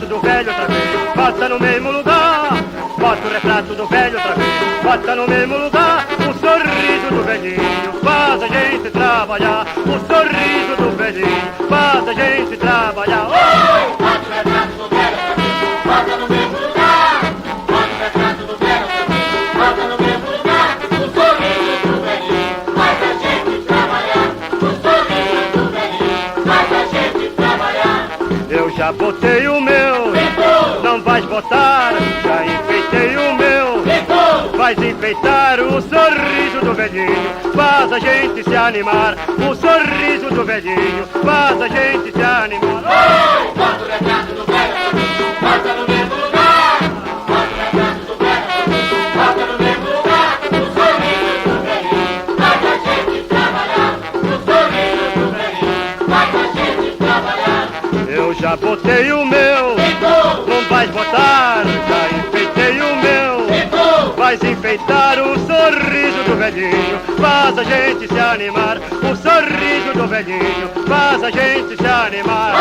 retrato do velho outra vez, bota no mesmo lugar. Bota o retrato do velho outra vez, bota no mesmo lugar. O sorriso do velhinho faz a gente trabalhar. O sorriso do velhinho faz a gente trabalhar. Oh! Bota o retrato do velho outra vez, bota no mesmo lugar. Bota o retrato do velho outra vez, bota no mesmo lugar. O sorriso do velhinho faz a gente trabalhar. O sorriso do velhinho faz a gente trabalhar. Eu já botei o meu, não vais botar. Já enfeitei o meu, vais enfeitar. O sorriso do velhinho faz a gente se animar. O sorriso do velhinho faz a gente se animar. Oh! Bota o retrato do velho outra vez, bota no mesmo lugar. Bota o retrato do velho outra vez, bota no mesmo lugar. O sorriso do velhinho faz a gente trabalhar. O sorriso do velhinho faz a gente trabalhar. Eu já botei o meu, não vais botar. Já enfeitei o meu, vais enfeitar. O sorriso do velhinho faz a gente se animar. O sorriso do velhinho faz a gente se animar.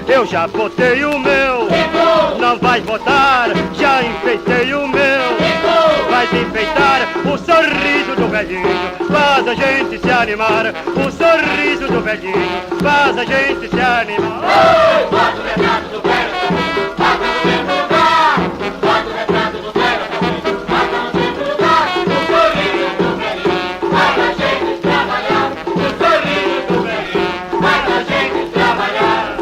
Eu já botei o meu, não vais botar. Já enfeitei o meu, vais enfeitar. O sorriso do velhinho faz a gente se animar. O sorriso do velhinho faz a gente se animar. Bota o retrato do velho outra vez, bota no mesmo lugar. Bota o retrato do velho outra vez, bota no mesmo lugar. O sorriso do velhinho faz a gente trabalhar. O sorriso do velhinho faz a gente trabalhar.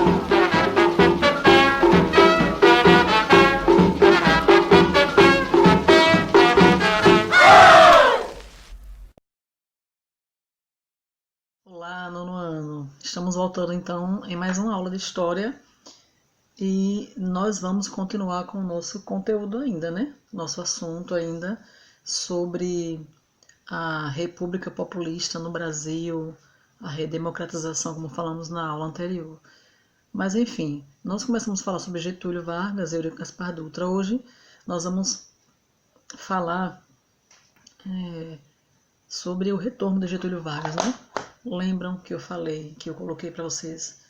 Olá, nono ano. Estamos voltando então em mais uma aula de história e nós vamos continuar com o nosso conteúdo ainda, né? Nosso assunto ainda sobre a República Populista no Brasil, a redemocratização, como falamos na aula anterior. Mas enfim, nós começamos a falar sobre Getúlio Vargas e Eurico Gaspar Dutra. Hoje nós vamos falar sobre o retorno de Getúlio Vargas, né? Lembram que eu falei, que eu coloquei para vocês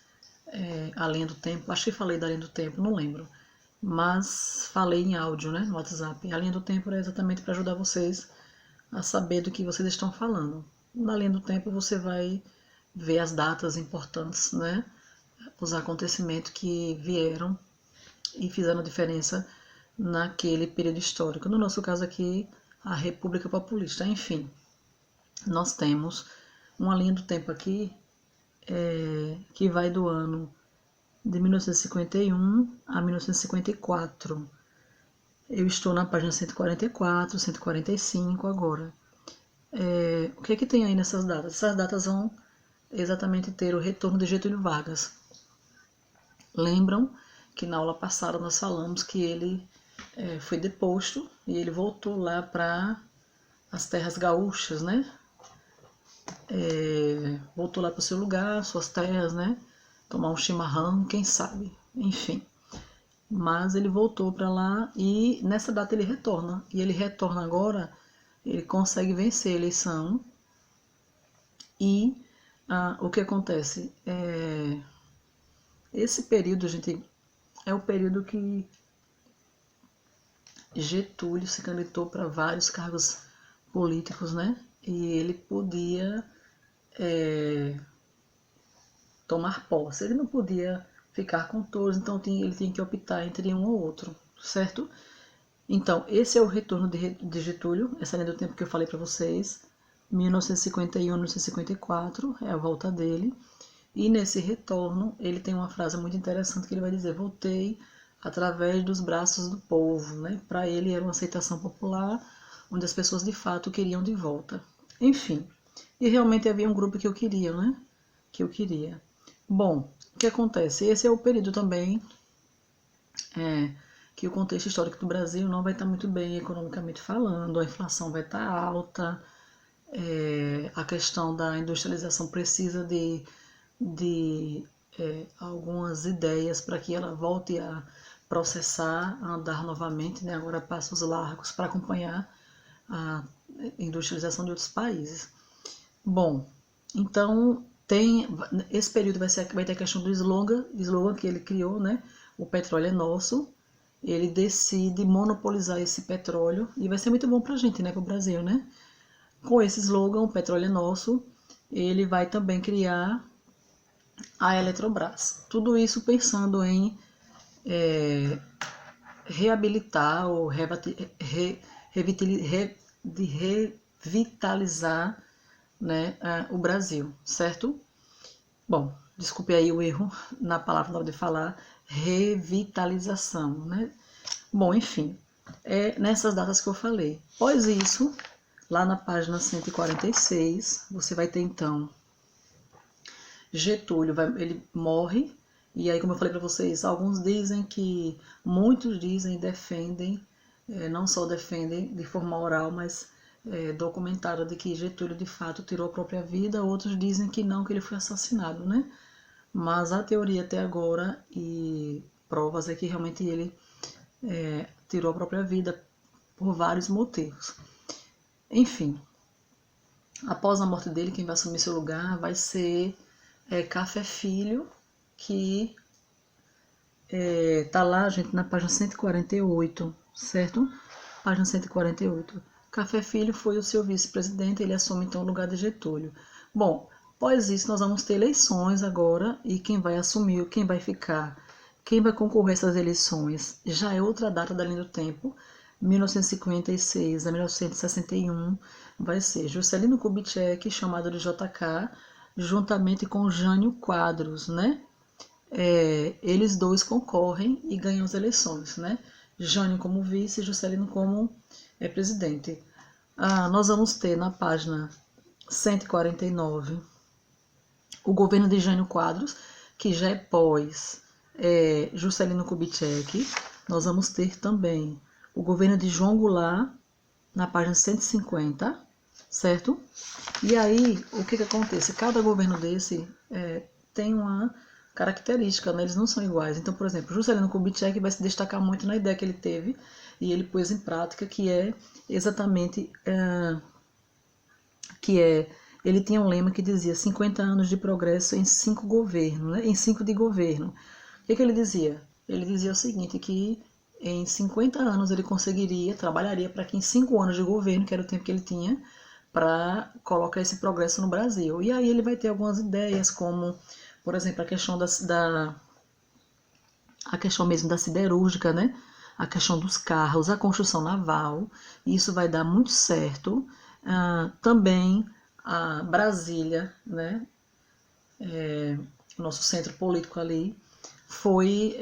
a linha do tempo? Acho que falei da linha do tempo, não lembro. Mas falei em áudio, né, no WhatsApp. A linha do tempo era exatamente para ajudar vocês a saber do que vocês estão falando. Na linha do tempo você vai ver as datas importantes, né? Os acontecimentos que vieram e fizeram diferença naquele período histórico. No nosso caso aqui, a República Populista. Enfim, nós temos uma linha do tempo aqui que vai do ano de 1951 a 1954. Eu estou na página 144, 145 agora. O que é que tem aí nessas datas? Essas datas vão exatamente ter o retorno de Getúlio Vargas. Lembram que na aula passada nós falamos que ele foi deposto e ele voltou lá para as terras gaúchas, né? Voltou lá para o seu lugar, suas terras, né? Tomar um chimarrão, quem sabe, enfim. Mas ele voltou para lá e nessa data ele retorna. E ele retorna agora, ele consegue vencer a eleição. E o que acontece? Esse período, gente, é o período que Getúlio se candidatou para vários cargos políticos, né? E ele podia tomar posse. Ele não podia ficar com todos, então ele tinha que optar entre um ou outro, certo? Então, esse é o retorno de Getúlio, essa linha do tempo que eu falei para vocês, 1951, 1954, é a volta dele. E nesse retorno, ele tem uma frase muito interessante que ele vai dizer: voltei através dos braços do povo, né? Para ele era uma aceitação popular, onde as pessoas de fato queriam de volta. Enfim, e realmente havia um grupo que eu queria, né? Que eu queria. Bom, o que acontece? Esse é o período também que o contexto histórico do Brasil não vai estar muito bem economicamente falando, a inflação vai estar alta, a questão da industrialização precisa de algumas ideias para que ela volte a processar, a andar novamente, né? Agora passos largos para acompanhar a industrialização de outros países. Bom, então esse período vai ter a questão do slogan que ele criou, né? O petróleo é nosso. Ele decide monopolizar esse petróleo e vai ser muito bom para a gente, né? Para o Brasil, né? Com esse slogan, o petróleo é nosso, ele vai também criar a Eletrobras. Tudo isso pensando em reabilitar ou revitalizar, né, o Brasil, certo? Bom, desculpe aí o erro na palavra na hora de falar, revitalização, né? Bom, enfim, nessas datas que eu falei. Após isso, lá na página 146, você vai ter então Getúlio, ele morre, e aí, como eu falei para vocês, muitos dizem, defendem, não só defendem de forma oral, mas documentada de que Getúlio de fato tirou a própria vida, outros dizem que não, que ele foi assassinado, né? Mas a teoria até agora e provas é que realmente ele tirou a própria vida por vários motivos. Enfim, após a morte dele, quem vai assumir seu lugar vai ser Café Filho, que tá lá, gente, na página 148, certo? Página 148. Café Filho foi o seu vice-presidente, ele assume então o lugar de Getúlio. Bom, após isso nós vamos ter eleições agora, e quem vai assumir, quem vai ficar, quem vai concorrer a essas eleições, já é outra data da linha do tempo, 1956 a 1961, vai ser Juscelino Kubitschek, chamado de JK, juntamente com Jânio Quadros, né? Eles dois concorrem e ganham as eleições, né? Jânio como vice e Juscelino como presidente. Nós vamos ter na página 149 o governo de Jânio Quadros, que já é pós Juscelino Kubitschek. Nós vamos ter também o governo de João Goulart, na página 150, certo? E aí, o que acontece? Cada governo desse tem uma característica, né? Eles não são iguais. Então, por exemplo, Juscelino Kubitschek vai se destacar muito na ideia que ele teve e ele pôs em prática, que é exatamente ele tinha um lema que dizia 50 anos de progresso em 5 governos, né? Em 5 de governo. O que ele dizia? Ele dizia o seguinte, que em 50 anos ele trabalharia para que em 5 anos de governo, que era o tempo que ele tinha, para colocar esse progresso no Brasil. E aí ele vai ter algumas ideias, como, por exemplo, a questão a questão mesmo da siderúrgica, né? A questão dos carros, a construção naval, e isso vai dar muito certo. Também a Brasília, né? O nosso centro político ali, foi,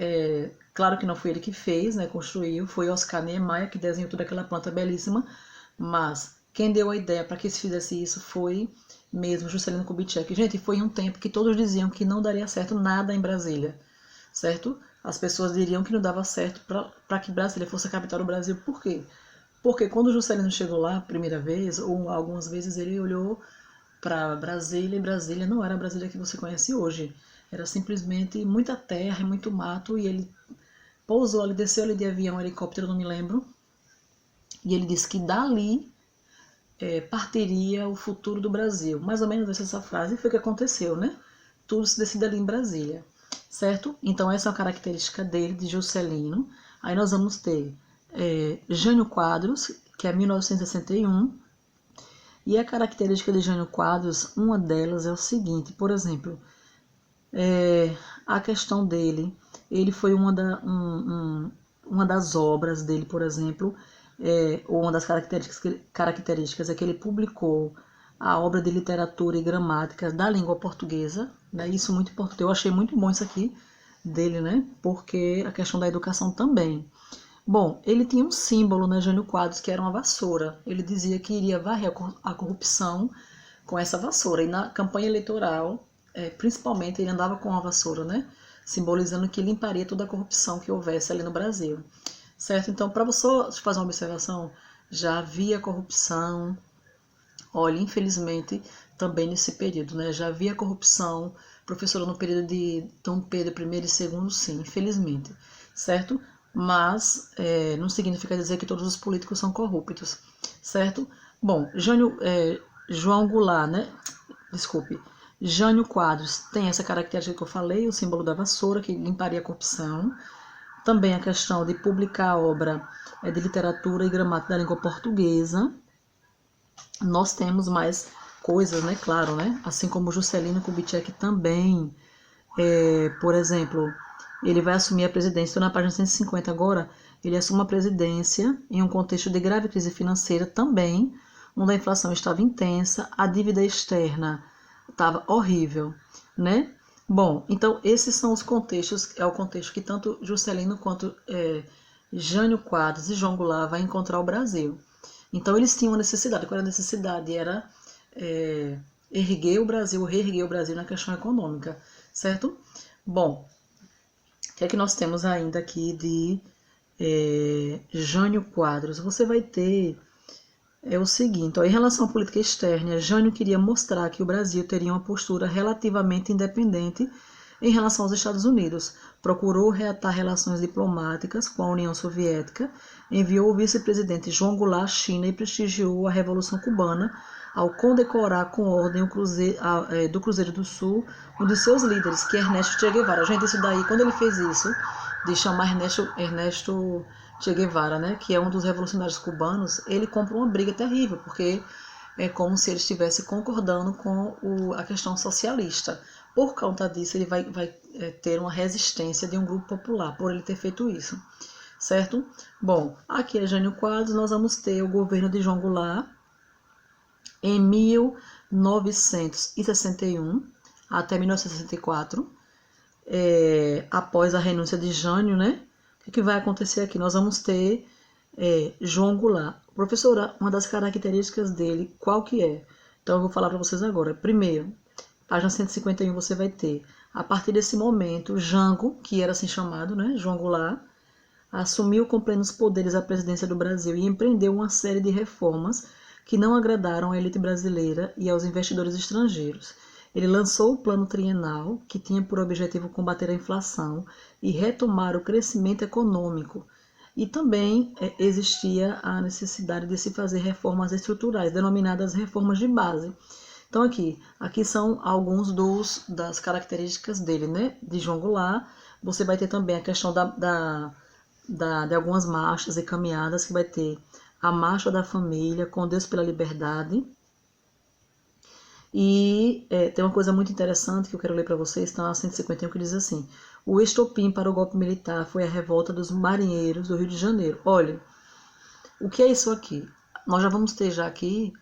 claro que não foi ele que fez, né? Construiu, foi Oscar Niemeyer que desenhou toda aquela planta belíssima, mas quem deu a ideia para que se fizesse isso foi mesmo Juscelino Kubitschek. Gente, foi um tempo que todos diziam que não daria certo nada em Brasília, certo? As pessoas diriam que não dava certo para que Brasília fosse a capital do Brasil. Por quê? Porque quando Juscelino chegou lá a primeira vez, ou algumas vezes, ele olhou para Brasília, e Brasília não era a Brasília que você conhece hoje. Era simplesmente muita terra e muito mato, e ele pousou ali, desceu ali de avião, helicóptero, não me lembro, e ele disse que dali partiria o futuro do Brasil. Mais ou menos essa frase foi o que aconteceu, né? Tudo se decide ali em Brasília, certo? Então essa é uma característica dele, de Juscelino. Aí nós vamos ter Jânio Quadros, que é 1961, e a característica de Jânio Quadros, uma delas é o seguinte, por exemplo, a questão dele, ele foi uma das obras dele, por exemplo, uma das características é que ele publicou a obra de literatura e gramática da língua portuguesa, né? Isso muito importante, eu achei muito bom isso aqui dele, né? Porque a questão da educação também. Bom, ele tinha um símbolo, né, Jânio Quadros, que era uma vassoura. Ele dizia que iria varrer a corrupção com essa vassoura. E na campanha eleitoral, principalmente, ele andava com a vassoura, né? simbolizando que limparia toda a corrupção que houvesse ali no Brasil, certo? Então, para você fazer uma observação, já havia corrupção, olha, infelizmente, também nesse período, né? Já havia corrupção, professora, no período de Dom Pedro I e II, sim, infelizmente, certo? Mas não significa dizer que todos os políticos são corruptos, certo? Bom, João Goulart, né? Desculpe, Jânio Quadros tem essa característica que eu falei, o símbolo da vassoura, que limparia a corrupção. Também a questão de publicar a obra de literatura e gramática da língua portuguesa. Nós temos mais coisas, né? Claro, né? Assim como Juscelino Kubitschek também, por exemplo, ele vai assumir a presidência, estou na página 150 agora, ele assume a presidência em um contexto de grave crise financeira também, onde a inflação estava intensa, a dívida externa estava horrível, né? Bom, então esses são os contextos, é o contexto que tanto Juscelino quanto Jânio Quadros e João Goulart vai encontrar o Brasil. Então eles tinham uma necessidade, qual era a necessidade? Era erguer o Brasil, reerguer o Brasil na questão econômica, certo? Bom, o que é que nós temos ainda aqui de Jânio Quadros? Você vai ter o seguinte, ó, em relação à política externa, Jânio queria mostrar que o Brasil teria uma postura relativamente independente em relação aos Estados Unidos. Procurou reatar relações diplomáticas com a União Soviética, enviou o vice-presidente João Goulart à China e prestigiou a Revolução Cubana ao condecorar com ordem do Cruzeiro do Sul um de seus líderes, que é Ernesto Che Guevara. Gente, isso daí, quando ele fez isso, de chamar Ernesto Che Guevara, né, que é um dos revolucionários cubanos, ele compra uma briga terrível, porque é como se ele estivesse concordando com a questão socialista. Por conta disso, ele vai ter uma resistência de um grupo popular, por ele ter feito isso, certo? Bom, aqui é Jânio Quadros, nós vamos ter o governo de João Goulart em 1961 até 1964, após a renúncia de Jânio, né? O que vai acontecer aqui? Nós vamos ter João Goulart. Professora, uma das características dele, qual que é? Então eu vou falar para vocês agora. Primeiro, página 151 você vai ter, a partir desse momento, Jango, que era assim chamado, né, João Goulart, assumiu com plenos poderes a presidência do Brasil e empreendeu uma série de reformas que não agradaram à elite brasileira e aos investidores estrangeiros. Ele lançou o Plano Trienal, que tinha por objetivo combater a inflação e retomar o crescimento econômico. E também existia a necessidade de se fazer reformas estruturais, denominadas reformas de base. Então aqui são alguns das características dele, né? De João Goulart. Você vai ter também a questão de algumas marchas e caminhadas, que vai ter a Marcha da Família, com Deus pela Liberdade. E tem uma coisa muito interessante que eu quero ler para vocês, está na 151, que diz assim: o estopim para o golpe militar foi a revolta dos marinheiros do Rio de Janeiro. Olha, o que é isso aqui? Nós já vamos ter aqui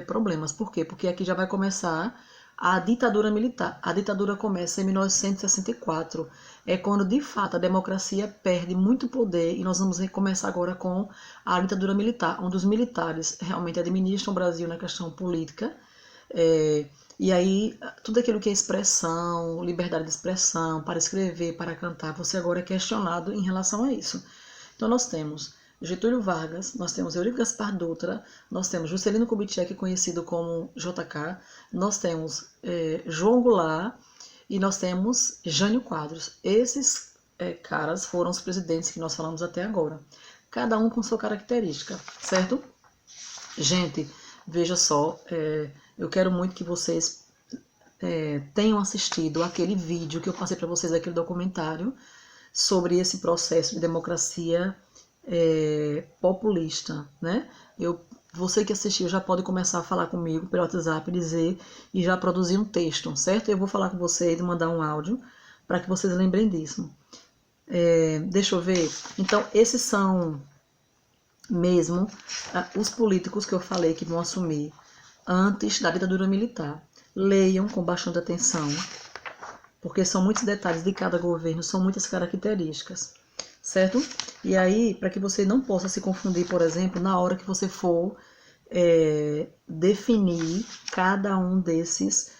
problemas. Por quê? Porque aqui já vai começar a ditadura militar. A ditadura começa em 1964. É quando, de fato, a democracia perde muito poder, e nós vamos começar agora com a ditadura militar, onde os militares realmente administram o Brasil na questão política. E aí, tudo aquilo que é expressão, liberdade de expressão, para escrever, para cantar, você agora é questionado em relação a isso. Então, nós temos Getúlio Vargas, nós temos Eurico Gaspar Dutra, nós temos Juscelino Kubitschek, conhecido como JK, nós temos João Goulart e nós temos Jânio Quadros. Esses caras foram os presidentes que nós falamos até agora, cada um com sua característica, certo? Gente, veja só, eu quero muito que vocês tenham assistido aquele vídeo que eu passei para vocês, aquele documentário sobre esse processo de democracia populista, né? Você que assistiu já pode começar a falar comigo pelo WhatsApp, dizer, e já produzir um texto, certo? Eu vou falar com vocês e mandar um áudio para que vocês lembrem disso. Deixa eu ver. Então, esses são mesmo os políticos que eu falei que vão assumir antes da ditadura militar. Leiam com bastante atenção, porque são muitos detalhes de cada governo, são muitas características, certo? E aí, para que você não possa se confundir, por exemplo, na hora que você for definir cada um desses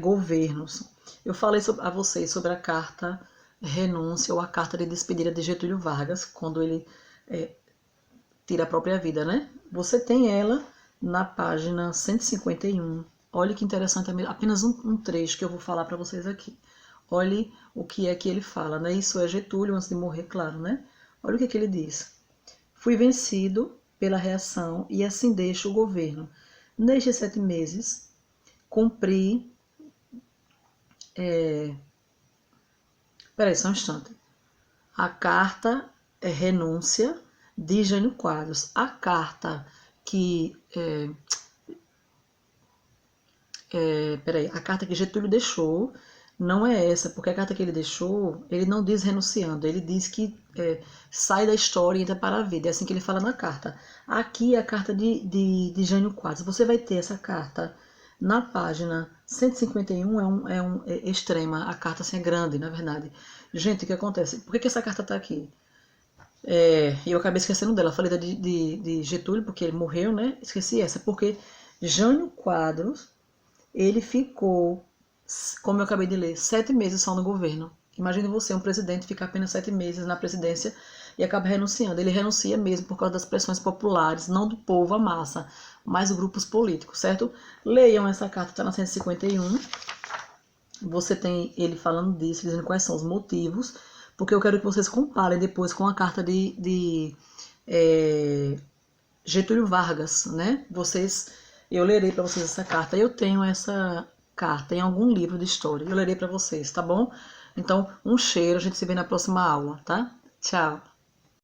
governos. Eu falei a vocês sobre a Carta renúncia ou a carta de despedida de Getúlio Vargas, quando ele tira a própria vida, né? Você tem ela na página 151. Olha que interessante, apenas um trecho que eu vou falar para vocês aqui. Olhe o que é que ele fala, né? Isso é Getúlio antes de morrer, claro, né? Olha o que ele diz. Fui vencido pela reação e assim deixo o governo. Nestes 7 meses, cumpri... Peraí, só um instante. A carta é renúncia de Jânio Quadros. A carta que... a carta que Getúlio deixou não é essa, porque a carta que ele deixou, ele não diz renunciando, ele diz que sai da história e entra para a vida. É assim que ele fala na carta. Aqui é a carta de Jânio Quadros. Você vai ter essa carta na página 151, é extrema, a carta assim é grande, na verdade. Gente, o que acontece? Por que essa carta está aqui? Eu acabei esquecendo dela, falei de Getúlio, porque ele morreu, né? Esqueci essa, porque Jânio Quadros, ele ficou, como eu acabei de ler, 7 meses só no governo. Imagine você, um presidente, ficar apenas 7 meses na presidência e acaba renunciando. Ele renuncia mesmo por causa das pressões populares, não do povo, a massa, mas grupos políticos, certo? Leiam essa carta, está na 151. Você tem ele falando disso, dizendo quais são os motivos, porque eu quero que vocês comparem depois com a carta de Getúlio Vargas, né? Eu lerei para vocês essa carta. Eu tenho essa carta em algum livro de história. Eu lerei para vocês, tá bom? Então, um cheiro. A gente se vê na próxima aula, tá? Tchau.